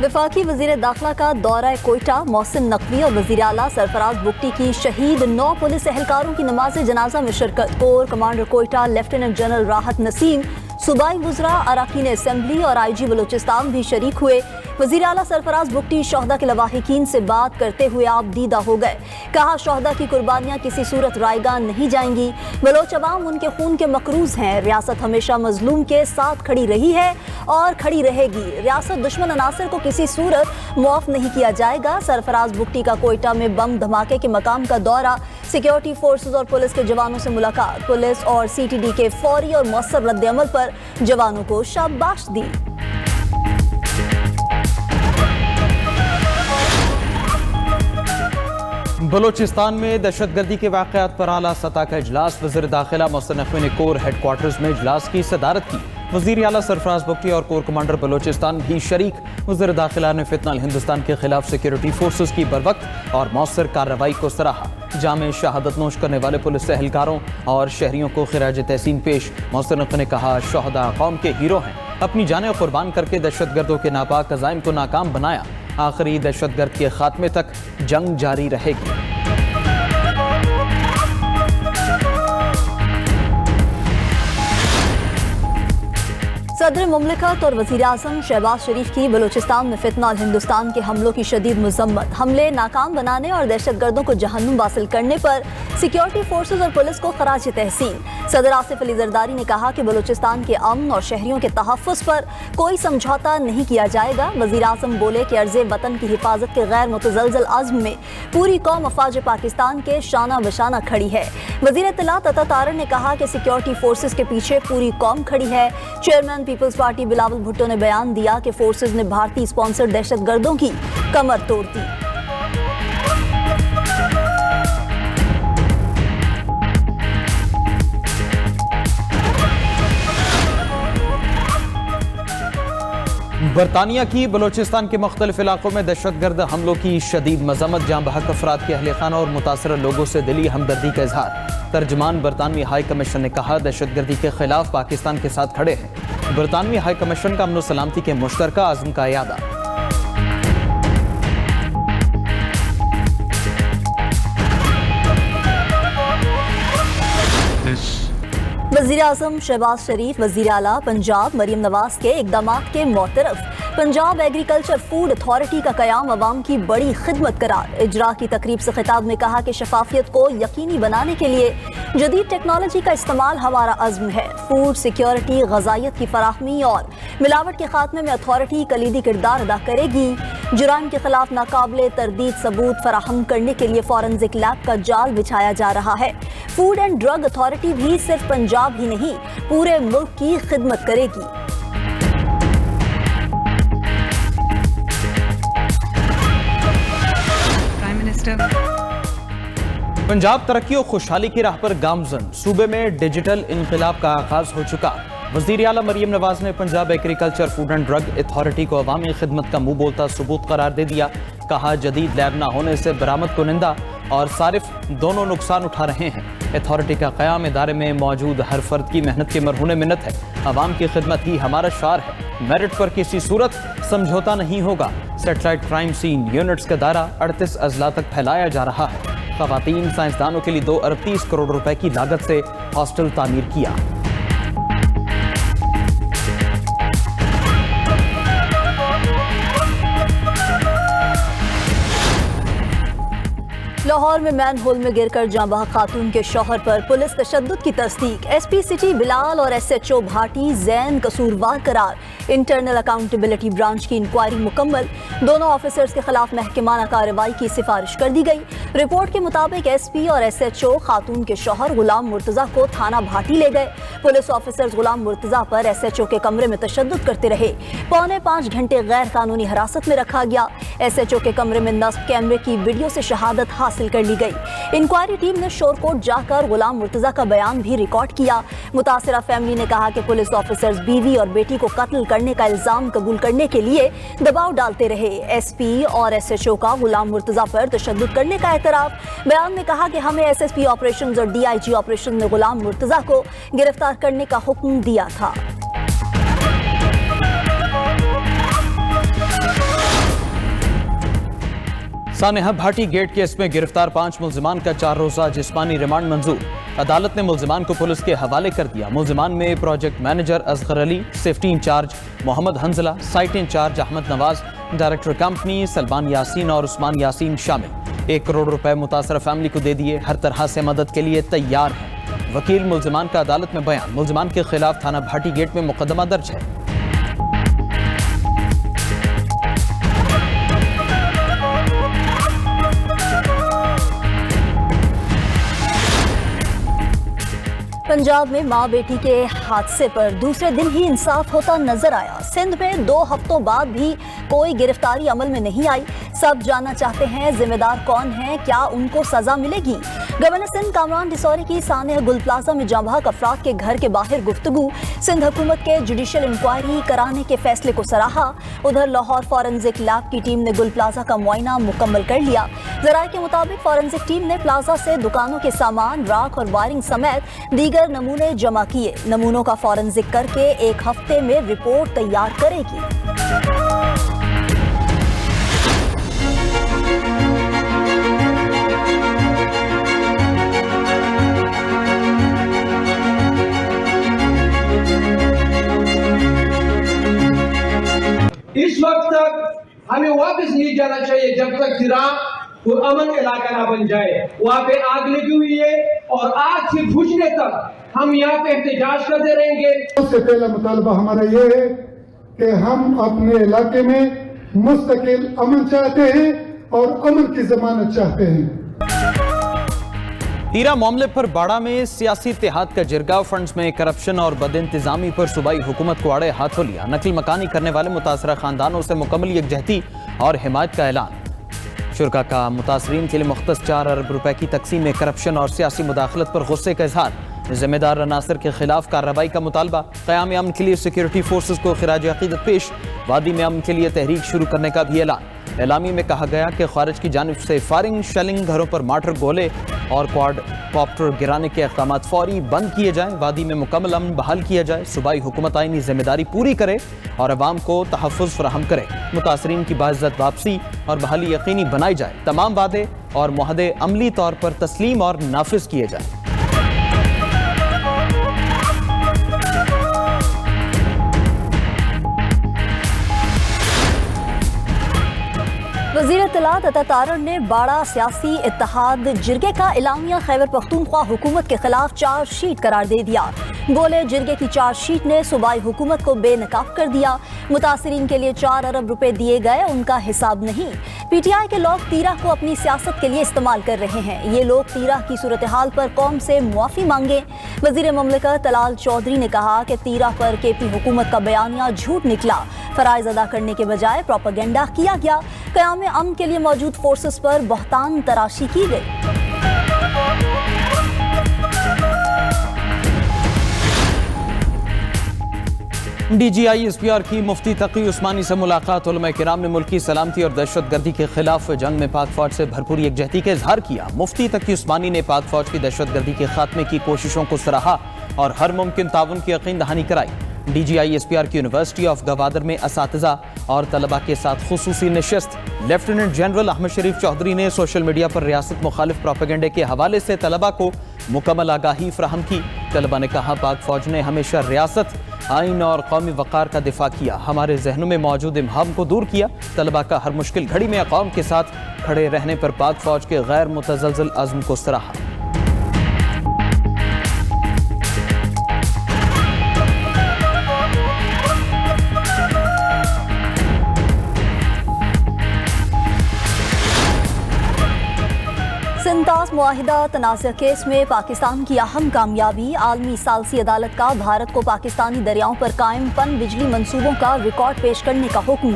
वफाकी वज़ीर दाखिला का दौरा कोयटा, मोहसिन नकवी और वज़ीर आला सरफराज बुगटी की शहीद 9 पुलिस एहलकारों की नमाज जनाजा में शिरकत। Core commander Quetta lieutenant general राहत नसीम, सूबाई वज़रा, अरकान असम्बली और IG बलूचिस्तान भी शरीक हुए। वज़ीर आला सरफराज बुगटी शोहदा के लवाहिकीन से बात करते हुए आप दीदा हो गए। कहा, शोहदा की कुर्बानियाँ किसी सूरत रायगान नहीं जाएंगी। बलोच अवाम उनके खून के मकरूज हैं। रियासत हमेशा मजलूम के साथ खड़ी रही है और खड़ी रहेगी। रियासत दुश्मन अनासर को किसी सूरत मुआफ नहीं किया जाएगा। सरफराज बुगटी का कोयटा में बम धमाके के मकाम का दौरा, सिक्योरिटी फोर्सेज और पुलिस के जवानों से मुलाकात। पुलिस और CTD के फौरी और मौसर रद्द-ए-अमल पर जवानों को शाबाश दी। बलोचिस्तान में दहशतगर्दी के वाक़यात पर आला सतह का इजलास। वज़ीर दाखिला मोहसिन नकवी ने कोर हेडक्वार्टर्स में इजलास की सदारत की। वज़ीर आला सरफराज बुगटी और कोर कमांडर बलोचिस्तान भी शरीक। वज़ीर दाखिला ने फितनल हिंदुस्तान के खिलाफ सिक्योरिटी फोर्सेस की बरवक्त और मौसर कार्रवाई को सराहा। जामे शहादत नोश करने वाले पुलिस एहलकारों और शहरियों को खिराज तहसीन पेश। मोहसिन नकवी ने कहा, शोहदा कौम के हीरो हैं। अपनी जानें कुर्बान करके दहशतगर्दों के नापाक अज़ाइम को नाकाम बनाया। आखिरी दहशतगर्द के खात्मे तक जंग जारी रहेगी। सदर मुमलिकत और वज़ीर आज़म शहबाज शरीफ की बलूचिस्तान में फितनल हिंदुस्तान के हमलों की शदीद मज़म्मत। हमले नाकाम बनाने और दहशतगर्दों को जहन्नुम वासिल करने पर सिक्योरिटी फोर्सेज और पुलिस को खराज तहसीन। सदर आसिफ अली जरदारी ने कहा कि बलूचिस्तान के अमन और शहरियों के तहफ़्फ़ुज़ पर कोई समझौता नहीं किया जाएगा। वज़ीर आज़म बोले कि अर्ज़े वतन की हिफाजत के गैर मुतज़लज़ल अज़्म में पूरी कौम अफ़वाज पाकिस्तान के शाना बशाना खड़ी है। वज़ीर इत्तलात अता तारर ने कहा कि सिक्योरिटी फोर्सेज के पीछे पूरी कौम खड़ी है। चेयरमैन पीपल्स पार्टी बिलावल भुट्टो ने बयान दिया कि फोर्सेज ने भारतीय स्पॉन्सर्ड दहशतगर्दों की कमर तोड़ दी। बरतानिया की बलोचिस्तान के मुख्तलिफ इलाकों में दहशतगर्द हमलों की शदीद मजम्मत। जाँ बहक अफराद के अहले खाना और मुतासर लोगों से दिली हमदर्दी का इजहार। तर्जमान बरतानवी हाई कमीशन ने कहा, दहशतगर्दी के खिलाफ पाकिस्तान के साथ खड़े हैं। बरतानवी हाई कमीशन का अमन सलामती के मुश्तरका आज़म का यादा। वज़ीर आज़म शहबाज शरीफ, वज़ीर आला पंजाब मरीम नवाज के इक़दामात के मोतरफ। पंजाब एग्रीकल्चर फूड अथॉरिटी का क़याम अवाम की बड़ी खिदमत करार। इजरा की तकरीब से खिताब में कहा कि शफाफियत को यकीनी बनाने के लिए जदीद टेक्नोलॉजी का इस्तेमाल हमारा अज़्म है। फूड सिक्योरिटी, ग़ज़ाइयत की फराहमी और मिलावट के खात्मे में अथॉरिटी कलीदी किरदार अदा करेगी। जुराइम के खिलाफ नाकाबिले तरदीद सबूत फराहम करने के लिए फॉरेंसिक लैब का जाल बिछाया जा रहा है। फूड एंड ड्रग अथॉरिटी भी सिर्फ पंजाब ही नहीं, पूरे मुल्क की खिदमत करेगी। पंजाब तरक्की और खुशहाली की राह पर गामजन। सूबे में डिजिटल इनकलाब का आगाज हो चुका। वज़ीर आला मरीम नवाज ने Punjab agriculture food and drug authority को अवामी खिदमत का मुंह बोलता सबूत करार दे दिया। कहा, जदीद लैब न होने से बरामद कुनिंदा और सारिफ दोनों नुकसान उठा रहे हैं। अथॉरिटी का क़याम इदारे में मौजूद हर फर्द की मेहनत के मरहूने मिन्नत है। अवाम की खिदमत ही हमारा शार है। मेरिट पर किसी सूरत समझौता नहीं होगा। सेटेलाइट क्राइम सीन यूनिट्स का दायरा 38 अजला तक फैलाया जा रहा है। ख़वातीन साइंसदानों के लिए 2 अरब 30 करोड़ रुपए की लागत से हॉस्टल तामीर किया। लाहौर में मैन होल में गिरकर जाँ बहक खातून के शौहर पर पुलिस तशद्दुद की तस्दीक। SP सिटी बिलाल और SHO भाटी जैन कसूरवार करार। इंटरनल अकाउंटेबिलिटी ब्रांच की इंक्वायरी मुकम्मल। दोनों ऑफिसर्स के खिलाफ महकमाना कार्रवाई की सिफारिश कर दी गई। रिपोर्ट के मुताबिक SP और SHO खातून के शौहर गुलाम मुर्तज़ा को थाना भाटी ले गए। पुलिस ऑफिसर्स गुलाम मुर्तज़ा पर SHO के कमरे में तशद्दुद करते रहे। 4.25 घंटे गैर कानूनी हिरासत में रखा गया। SHO के कमरे में नस्ब कैमरे की वीडियो से शहादत हासिल कर ली गई। इंक्वायरी टीम ने शोरकोट जाकर गुलाम मुर्तज़ा का बयान भी रिकॉर्ड किया। मुतासिरा फैमिली ने कहा कि पुलिस ऑफिसर्स बीवी और बेटी को कत्ल करने का इल्जाम कबूल करने के लिए दबाव डालते रहे। SP और SHO का गुलाम मुर्तज़ा पर तशद्दुद करने का एतराफ। बयान में कहा कि हमें SSP ऑपरेशंस और DIG ऑपरेशन में गुलाम मुर्तज़ा को गिरफ्तार करने का हुक्म दिया था। سانحہ بھاٹی گیٹ کیس میں گرفتار 5 ملزمان کا 4 روزہ جسمانی ریمانڈ منظور۔ عدالت نے ملزمان کو پولیس کے حوالے کر دیا۔ ملزمان میں پروجیکٹ مینیجر اصغر علی، سیفٹی انچارج محمد حنزلہ، سائٹ انچارج احمد نواز، ڈائریکٹر کمپنی سلمان یاسین اور عثمان یاسین شامل۔ 1 کروڑ روپے متاثرہ فیملی کو دے دیے، ہر طرح سے مدد کے لیے تیار ہیں۔ وکیل ملزمان کا عدالت میں بیان۔ ملزمان کے خلاف تھانہ بھاٹی گیٹ میں مقدمہ درج ہے۔ پنجاب میں ماں بیٹی کے حادثے پر دوسرے دن ہی انصاف ہوتا نظر آیا۔ سندھ میں 2 ہفتوں بعد بھی کوئی گرفتاری عمل میں نہیں آئی۔ سب جاننا چاہتے ہیں ذمہ دار کون ہیں، کیا ان کو سزا ملے گی؟ گورنر سندھ کامران ڈسوری کی سانحہ گل پلازہ میں جاں بحق افراد کے گھر کے باہر گفتگو۔ سندھ حکومت کے جوڈیشل انکوائری کرانے کے فیصلے کو سراہا۔ ادھر لاہور فورنزک لیب کی ٹیم نے گل پلازہ کا معائنہ مکمل کر لیا۔ ذرائع کے مطابق فورنزک ٹیم نے پلازہ سے دکانوں کے سامان، راکھ اور وائرنگ سمیت دیگر نمونے جمع کیے۔ نمونوں کا فورنزک کر کے 1 ہفتے میں رپورٹ تیار کرے گی۔ اس وقت تک ہمیں واپس نہیں جانا چاہیے جب تک اور امن علاقہ نہ بن جائے۔ وہاں پہ آگ لگی ہوئی ہے اور آگ سے بجھنے تک ہم یہاں پہ احتجاج کرتے رہیں گے۔ سب سے پہلا مطالبہ ہمارا یہ ہے کہ ہم اپنے علاقے میں مستقل امن چاہتے ہیں اور امن کی ضمانت چاہتے ہیں۔ ہیرا معاملے پر باڑہ میں سیاسی اتحاد کا جرگہ۔ فنڈز میں کرپشن اور بد انتظامی پر صوبائی حکومت کو اڑے ہاتھوں لیا۔ نقل مکانی کرنے والے متاثرہ خاندانوں سے مکمل یکجہتی اور حمایت کا اعلان۔ شرکا کا متاثرین کے لیے مختص 4 ارب روپے کی تقسیم میں کرپشن اور سیاسی مداخلت پر غصے کا اظہار۔ ذمہ دار عناصر کے خلاف کارروائی کا مطالبہ۔ قیام امن کے لیے سیکورٹی فورسز کو خراج عقیدت پیش۔ وادی میں امن کے لیے تحریک شروع کرنے کا بھی اعلان۔ اعلامی میں کہا گیا کہ خارج کی جانب سے فائرنگ، شیلنگ، گھروں پر مارٹر گولے اور کوارڈ کاپٹر گرانے کے اقدامات فوری بند کیے جائیں۔ وادی میں مکمل امن بحال کیا جائے۔ صوبائی حکومت آئینی ذمہ داری پوری کرے اور عوام کو تحفظ فراہم کرے۔ متاثرین کی باعزت واپسی اور بحالی یقینی بنائی جائے۔ تمام وعدے اور معاہدے عملی طور پر تسلیم اور نافذ کیے جائیں۔ وزیر اطلاعات عطا تارڑ نے باڑہ سیاسی اتحاد جرگے کا اعلامیہ خیبر پختونخوا حکومت کے خلاف چارج شیٹ قرار دے دیا۔ بولے جرگے کی چارج شیٹ نے صوبائی حکومت کو بے نقاب کر دیا۔ متاثرین کے لیے 4 ارب روپے دیے گئے، ان کا حساب نہیں۔ پی ٹی آئی کے لوگ تیرہ کو اپنی سیاست کے لیے استعمال کر رہے ہیں۔ یہ لوگ تیرہ کی صورتحال پر قوم سے معافی مانگیں۔ وزیر مملکت طلال چودھری نے کہا کہ تیرہ پر کے پی حکومت کا بیانیہ جھوٹ نکلا۔ فرائض ادا کرنے کے بجائے پروپیگنڈا کیا گیا۔ قیام امن کے لیے موجود فورسز پر بہتان تراشی کی گئی۔ D G I S P R کی مفتی تقی عثمانی سے ملاقات۔ علماء کرام نے ملکی سلامتی اور دہشت گردی کے خلاف جنگ میں پاک فوج سے بھرپور یکجہتی کا اظہار کیا۔ مفتی تقی عثمانی نے پاک فوج کی دہشت گردی کے خاتمے کی کوششوں کو سراہا اور ہر ممکن تعاون کی یقین دہانی کرائی۔ D G I S P R کی یونیورسٹی آف گوادر میں اساتذہ اور طلباء کے ساتھ خصوصی نشست۔ لیفٹیننٹ جنرل احمد شریف چودھری نے سوشل میڈیا پر ریاست مخالف پروپیگنڈے کے حوالے سے طلباء کو مکمل آگاہی فراہم کی۔ طلباء نے کہا پاک فوج نے ہمیشہ ریاست، آئین اور قومی وقار کا دفاع کیا، ہمارے ذہنوں میں موجود ابہام کو دور کیا۔ طلباء کا ہر مشکل گھڑی میں قوم کے ساتھ کھڑے رہنے پر پاک فوج کے غیر متزلزل عزم کو سراہا۔ سنتاس معاہدہ تنازع کیس میں پاکستان کی اہم کامیابی۔ عالمی ثالثی عدالت کا بھارت کو پاکستانی دریاؤں پر قائم پن بجلی منصوبوں کا ریکارڈ پیش کرنے کا حکم۔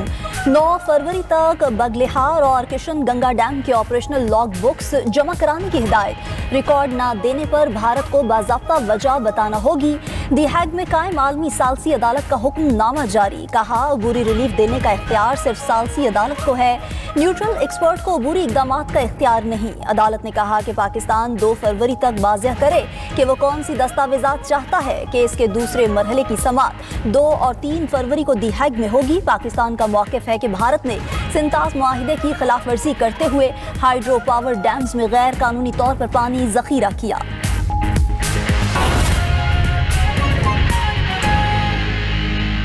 9 فروری تک بگلہار اور کشن گنگا ڈیم کے آپریشنل لاگ بکس جمع کرانے کی ہدایت۔ ریکارڈ نہ دینے پر بھارت کو باضابطہ وجہ بتانا ہوگی۔ دی ہیگ میں قائم عالمی ثالثی عدالت کا حکم نامہ جاری۔ کہا عبوری ریلیف دینے کا اختیار صرف ثالثی عدالت کو ہے، نیوٹرل ایکسپرٹ کو عبوری اقدامات کا اختیار نہیں۔ عدالت نے کہا کہ پاکستان 2 فروری تک واضح کرے کہ وہ کون سی دستاویزات چاہتا ہے۔ کیس کے دوسرے مرحلے کی سماعت 2 اور 3 فروری کو دی ہیگ میں ہوگی۔ پاکستان کا موقف ہے کہ بھارت نے سنتاس معاہدے کی خلاف ورزی کرتے ہوئے ہائیڈرو پاور ڈیمز میں غیر قانونی طور پر پانی ذخیرہ کیا۔